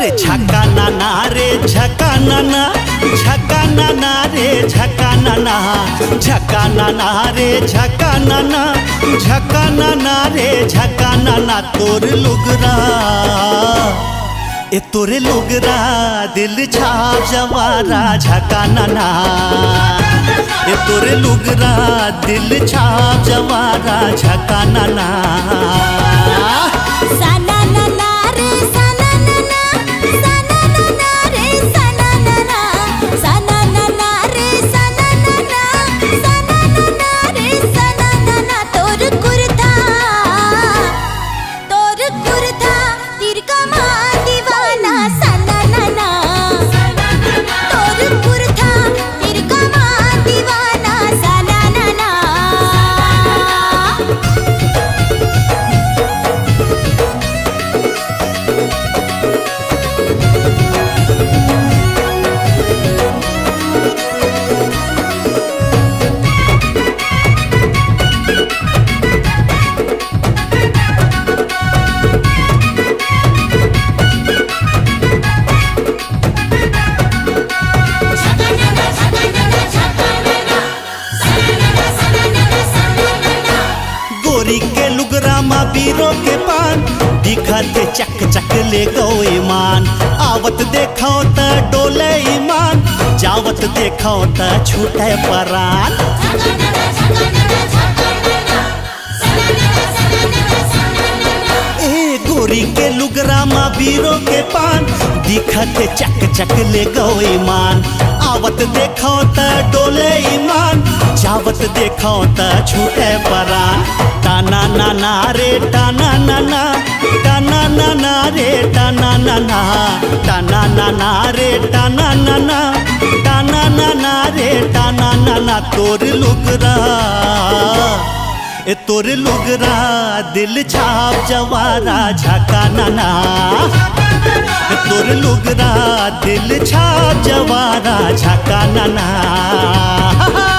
अरे झका नाना रे झका नाना, झका नाना रे झका नाना, झका नाना रे झका नाना, झका नाना रे झका नाना। तोर लुगरा ए तोरे लुगरा दिल छाप जवारा झका नाना, ए तोरे लुगरा दिल छाप जवारा झका नाना। गोरी के लुगरा मा बीरो के पान दिखत चक चक ले गो ईमान। आवत देखो त डोले ईमान, जावत देखो त छूटे परान। ए गोरी के लुगरा मा बीरो के पान दिखत चक चक ले गो ईमान। आवत देखो त डोले ईमान, जावत देखो त छूटे परान। टाना नाना रे टाना नाना, टाना नाना रे टाना नाना, टाना नाना रे टाना नाना, टाना नाना रे टाना नाना। तोर लुगरा ए तोर लुगरा दिल छाप जवारा झका नाना, तोर लुगरा दिल छाप जवारा झका नाना।